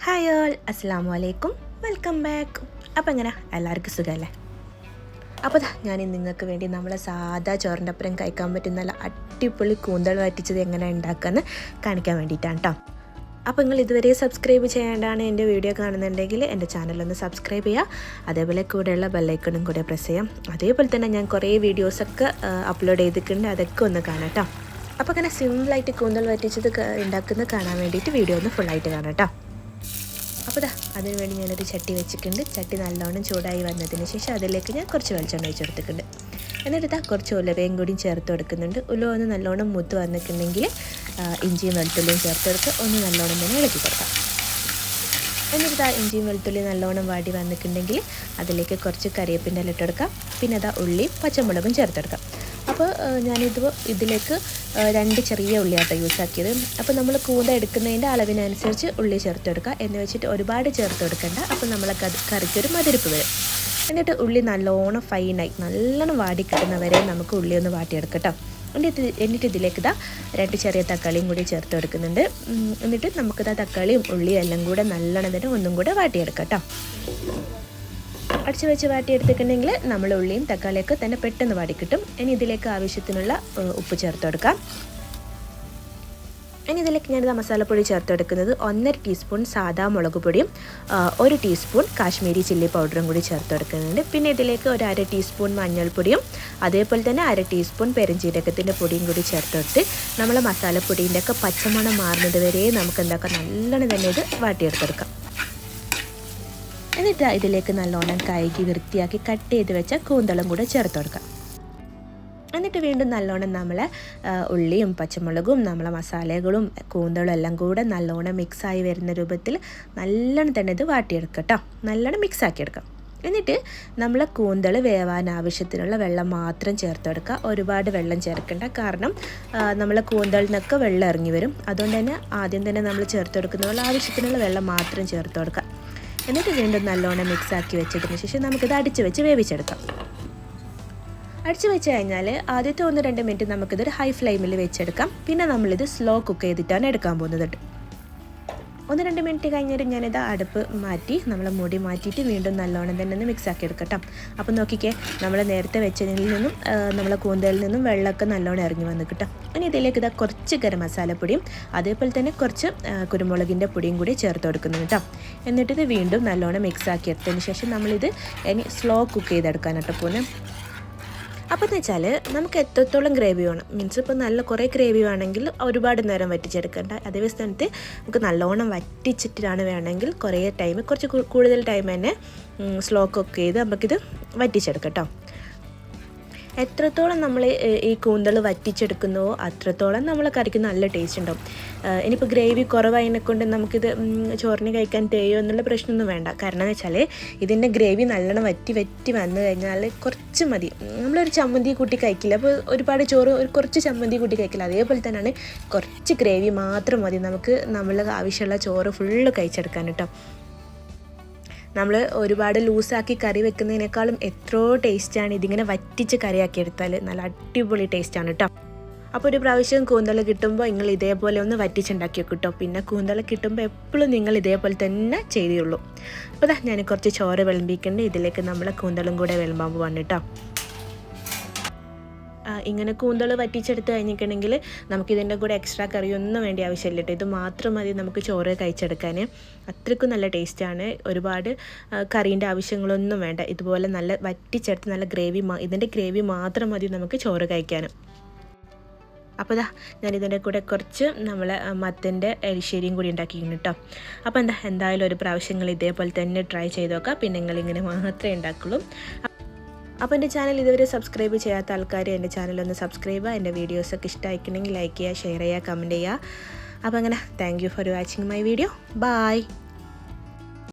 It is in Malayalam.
ഹായ് ഓൾ, അസ്സലാമു അലൈക്കും, വെൽക്കം ബാക്ക്. അപ്പോൾ എങ്ങനെ എല്ലാവർക്കും സുഖമല്ലേ? അപ്പോൾ ഞാൻ നിങ്ങൾക്ക് വേണ്ടി നമ്മളെ സാധാ ചോറിൻ്റെ അപ്പുറം കഴിക്കാൻ പറ്റുന്ന നല്ല അടിപൊളി കൂന്തൽ വറ്റിച്ചത് എങ്ങനെ ഉണ്ടാക്കാമെന്ന് കാണിക്കാൻ വേണ്ടിയിട്ടാണ് കേട്ടോ. അപ്പോൾ നിങ്ങൾ ഇതുവരെ സബ്സ്ക്രൈബ് ചെയ്യാണ്ടാണ് എൻ്റെ വീഡിയോ കാണുന്നുണ്ടെങ്കിൽ എൻ്റെ ചാനലൊന്ന് സബ്സ്ക്രൈബ് ചെയ്യുക. അതേപോലെ കൂടെയുള്ള ബെല്ലൈക്കണും കൂടെ പ്രസ് ചെയ്യാം. അതേപോലെ തന്നെ ഞാൻ കുറേ വീഡിയോസൊക്കെ അപ്ലോഡ് ചെയ്തിട്ടുണ്ട്, അതൊക്കെ ഒന്ന് കാണാം കേട്ടോ. അപ്പോൾ അങ്ങനെ സിമ്പിളായിട്ട് കൂന്തൽ വറ്റിച്ചത് ഉണ്ടാക്കുന്നത് കാണാൻ വേണ്ടിയിട്ട് വീഡിയോ ഒന്ന് ഫുള്ളായിട്ട് കാണാം കേട്ടോ. അപ്പോൾ അതിന് വേണ്ടി ഞാനൊരു ചട്ടി വെച്ചിട്ടുണ്ട്. ചട്ടി നല്ലോണം ചൂടായി വന്നതിന് ശേഷം അതിലേക്ക് ഞാൻ കുറച്ച് വെളിച്ചെണ്ണ ഒഴിച്ച് കൊടുത്തിട്ടുണ്ട്. എന്നിട്ട് കുറച്ച് ഉലുവയും കൂടിയും ചേർത്ത് കൊടുക്കുന്നുണ്ട്. ഉലുവ ഒന്ന് നല്ലോണം മൂത്ത് വന്നിട്ടുണ്ടെങ്കിൽ ഇഞ്ചിയും വെളുത്തുള്ളിയും ചേർത്ത് കൊടുത്ത് ഒന്ന് നല്ലോണം തന്നെ ഇളക്കി കൊടുക്കാം. എന്നിട്ട് ഇഞ്ചിയും വെളുത്തുള്ളിയും നല്ലോണം വാടി വന്നിട്ടുണ്ടെങ്കിൽ അതിലേക്ക് കുറച്ച് കറിവേപ്പിൻ്റെ ഇല ഇട്ടെടുക്കാം. പിന്നെ ഉള്ളിയും പച്ചമുളകും ചേർത്തെടുക്കാം. അപ്പോൾ ഇതിലേക്ക് 2 ചെറിയ ഉള്ളിയാട്ടോ യൂസാക്കിയത്. അപ്പോൾ നമ്മൾ കൂന്ത എടുക്കുന്നതിൻ്റെ അളവിനനുസരിച്ച് ഉള്ളി ചേർത്തെടുക്കുക എന്ന് വെച്ചിട്ട് ഒരുപാട് ചേർത്ത് കൊടുക്കണ്ട. അപ്പോൾ നമ്മളെ കറിക്കൊരു മതിരിപ്പ് വരും. എന്നിട്ട് ഉള്ളി നല്ലോണം ഫൈനായി നല്ലോണം വാടി കിട്ടുന്നവരെ നമുക്ക് ഉള്ളി ഒന്ന് വാട്ടിയെടുക്കട്ടോ. എന്നിട്ട് ഇതിലേക്ക് 2 ചെറിയ തക്കാളിയും കൂടി ചേർത്ത് കൊടുക്കുന്നുണ്ട്. എന്നിട്ട് നമുക്കിതാ തക്കാളിയും ഉള്ളിയും എല്ലാം കൂടെ നല്ലോണം തന്നെ ഒന്നും കൂടെ വാട്ടിയെടുക്കാം കേട്ടോ. അടിച്ച് വെച്ച് വാട്ടിയെടുത്തിട്ടുണ്ടെങ്കിൽ നമ്മൾ ഉള്ളിയും തക്കാളിയൊക്കെ തന്നെ പെട്ടെന്ന് വാടിക്കിട്ടും. ഇനി ഇതിലേക്ക് ആവശ്യത്തിനുള്ള ഉപ്പ് ചേർത്ത് കൊടുക്കാം. ഇനി ഇതിലേക്ക് ഞാനിത് മസാലപ്പൊടി ചേർത്ത് കൊടുക്കുന്നത് 1.5 ടീസ്പൂൺ സാദാ മുളക് പൊടിയും 1 ടീസ്പൂൺ കാശ്മീരി ചില്ലി പൗഡറും കൂടി ചേർത്ത് കൊടുക്കുന്നുണ്ട്. പിന്നെ ഇതിലേക്ക് 1/2 ടീസ്പൂൺ മഞ്ഞൾപ്പൊടിയും അതേപോലെ തന്നെ 1/2 ടീസ്പൂൺ പെരുംജീരകത്തിൻ്റെ പൊടിയും കൂടി ചേർത്ത് കൊടുത്ത് നമ്മൾ മസാലപ്പൊടീൻ്റെ ഒക്കെ പച്ചമണം മാറുന്നത് വരെ നമുക്ക് നല്ലോണം തന്നെ ഇത് വാട്ടിയെടുത്തെടുക്കാം. എന്നിട്ട് ഇതിലേക്ക് നല്ലോണം കഴുകി വൃത്തിയാക്കി കട്ട് ചെയ്ത് വെച്ച കൂന്തളും കൂടെ ചേർത്ത് കൊടുക്കാം. എന്നിട്ട് വീണ്ടും നല്ലോണം നമ്മളെ ഉള്ളിയും പച്ചമുളകും നമ്മളെ മസാലകളും കൂന്തളും എല്ലാം കൂടെ നല്ലോണം മിക്സായി വരുന്ന രൂപത്തിൽ നല്ലോണം തന്നെ ഇത് വാട്ടിയെടുക്കാം. നല്ലോണം മിക്സാക്കിയെടുക്കാം. എന്നിട്ട് നമ്മൾ കൂന്തൾ വേവാൻ ആവശ്യത്തിനുള്ള വെള്ളം മാത്രം ചേർത്ത് കൊടുക്കുക. ഒരുപാട് വെള്ളം ചേർക്കേണ്ട, കാരണം നമ്മളെ കൂന്തളിൽ നിന്നൊക്കെ വെള്ളം ഇറങ്ങി വരും. അതുകൊണ്ട് തന്നെ ആദ്യം തന്നെ നമ്മൾ ചേർത്ത് കൊടുക്കുന്ന ആവശ്യത്തിനുള്ള വെള്ളം മാത്രം ചേർത്ത് കൊടുക്കുക. എന്നിട്ട് വീണ്ടും നല്ലോണം മിക്സാക്കി വെച്ചതിന് ശേഷം നമുക്കിത് അടിച്ച് വെച്ച് വേവിച്ചെടുക്കാം. അടിച്ച് വെച്ച് കഴിഞ്ഞാൽ ആദ്യത്തെ 1-2 മിനിറ്റ് നമുക്കിതൊരു ഹൈ ഫ്ലെയിമിൽ വെച്ചെടുക്കാം. പിന്നെ നമ്മളിത് സ്ലോ കുക്ക് ചെയ്തിട്ടാണ് എടുക്കാൻ പോകുന്നത്. 1-2 മിനിറ്റ് കഴിഞ്ഞിട്ട് ഞാനിത് അടുപ്പ് മാറ്റി നമ്മൾ മൂടി മാറ്റിയിട്ട് വീണ്ടും നല്ലോണം തന്നെ ഒന്ന് മിക്സാക്കി എടുക്കട്ടോ. അപ്പോൾ നോക്കിക്കേ, നമ്മൾ നേരത്തെ വെച്ചതിൽ നിന്നും നമ്മളെ കൂന്തലിൽ നിന്നും വെള്ളമൊക്കെ നല്ലോണം ഇറങ്ങി വന്ന് കിട്ടും. ഇനി ഇതിലേക്ക് കുറച്ച് ഗരം മസാലപ്പൊടിയും അതേപോലെ തന്നെ കുറച്ച് കുരുമുളകിൻ്റെ പൊടിയും കൂടി ചേർത്ത് കൊടുക്കുന്നു കേട്ടോ. എന്നിട്ടിത് വീണ്ടും നല്ലോണം മിക്സാക്കി എടുത്തതിന് ശേഷം നമ്മളിത് ഇനി സ്ലോ കുക്ക് ചെയ്തെടുക്കാൻ കേട്ടോ പോകുന്നത്. അപ്പോൾ എന്ന് വെച്ചാൽ നമുക്ക് എത്രത്തോളം ഗ്രേവി വേണം, മീൻസ് ഇപ്പോൾ നല്ല കുറേ ഗ്രേവി വേണമെങ്കിൽ ഒരുപാട് നേരം വറ്റിച്ചെടുക്കേണ്ട. അതേ സ്ഥാനത്ത് നമുക്ക് നല്ലോണം വറ്റിച്ചിട്ടാണ് വേണമെങ്കിൽ കുറച്ച് കൂടുതൽ ടൈം തന്നെ സ്ലോ കുക്ക് ചെയ്ത് നമുക്കിത് വറ്റിച്ചെടുക്കാം കേട്ടോ. എത്രത്തോളം നമ്മൾ ഈ കൂന്തൾ വറ്റിച്ചെടുക്കുന്നുവോ അത്രത്തോളം നമ്മളെ കറിക്ക് നല്ല ടേസ്റ്റ് ഉണ്ടാവും. ഇനിയിപ്പോൾ ഗ്രേവി കുറവായതിനെക്കൊണ്ട് നമുക്കിത് ചോറിന് കഴിക്കാൻ തേയോ എന്നുള്ള പ്രശ്നമൊന്നും വേണ്ട. കാരണം എന്ന് വെച്ചാൽ ഇതിൻ്റെ ഗ്രേവി നല്ലോണം വറ്റി വന്നു കഴിഞ്ഞാൽ കുറച്ച് മതി. നമ്മളൊരു ചമ്മന്തി കൂട്ടി കഴിക്കില്ല, അപ്പോൾ ഒരുപാട് ചോറ് കുറച്ച് ചമ്മന്തി കൂട്ടി കഴിക്കില്ല. അതേപോലെ തന്നെയാണ് കുറച്ച് ഗ്രേവി മാത്രം മതി നമുക്ക് നമ്മൾക്ക് ആവശ്യമുള്ള ചോറ് ഫുള്ള് കഴിച്ചെടുക്കാൻ കേട്ടോ. നമ്മൾ ഒരുപാട് ലൂസാക്കി കറി വെക്കുന്നതിനേക്കാളും എത്രയോ ടേസ്റ്റാണ് ഇതിങ്ങനെ വറ്റിച്ച് കറിയാക്കി എടുത്താൽ. നല്ല അടിപൊളി ടേസ്റ്റാണ് കേട്ടോ. അപ്പോൾ ഒരു പ്രാവശ്യം കൂന്തൽ കിട്ടുമ്പോൾ നിങ്ങൾ ഇതേപോലെ ഒന്ന് വറ്റിച്ചുണ്ടാക്കി വെക്കും. പിന്നെ കൂന്തൽ കിട്ടുമ്പോൾ എപ്പോഴും നിങ്ങൾ ഇതേപോലെ തന്നെ ചെയ്തേയുള്ളൂ. അപ്പോൾ ഞാൻ കുറച്ച് ചോറ് വിളമ്പിക്കുന്നുണ്ട്. ഇതിലേക്ക് നമ്മളെ കൂന്തലും കൂടെ വിളമ്പാൻ പോവാണ് കേട്ടോ. ഇങ്ങനെ കൂന്തൾ വറ്റിച്ചെടുത്ത് കഴിഞ്ഞിട്ടുണ്ടെങ്കിൽ നമുക്കിതിൻ്റെ കൂടെ എക്സ്ട്രാ കറിയൊന്നും വേണ്ടി ആവശ്യമില്ല കേട്ടോ. ഇത് മാത്രം മതി നമുക്ക് ചോറ് കഴിച്ചെടുക്കാൻ. അത്രയ്ക്കും നല്ല ടേസ്റ്റാണ്. ഒരുപാട് കറീൻ്റെ ആവശ്യങ്ങളൊന്നും വേണ്ട. ഇതുപോലെ നല്ല വറ്റിച്ചെടുത്ത് നല്ല ഇതിൻ്റെ ഗ്രേവി മാത്രം മതി നമുക്ക് ചോറ് കഴിക്കാനും. അപ്പോൾ ഞാനിതിൻ്റെ കൂടെ കുറച്ച് നമ്മൾ മത്തൻ്റെ എരിശ്ശേരിയും കൂടി ഉണ്ടാക്കിയിരുന്നു കേട്ടോ. അപ്പോൾ എന്തായാലും ഒരു പ്രാവശ്യങ്ങൾ ഇതേപോലെ തന്നെ ട്രൈ ചെയ്ത് നോക്കാം. പിന്നെ നിങ്ങളിങ്ങനെ മാത്രമേ ഉണ്ടാക്കുള്ളൂ. അപ്പോൾ എൻ്റെ ചാനൽ ഇതുവരെ സബ്സ്ക്രൈബ് ചെയ്യാത്ത ആൾക്കാർ എൻ്റെ ചാനലൊന്ന് സബ്സ്ക്രൈബ് ചെയ്യുക. എൻ്റെ വീഡിയോസൊക്കെ ഇഷ്ടമായിട്ടുണ്ടെങ്കിൽ ലൈക്ക് ചെയ്യുക, ഷെയർ ചെയ്യുക, കമൻറ്റ് ചെയ്യുക. അപ്പോൾ അങ്ങനെ thank you for watching my video. By.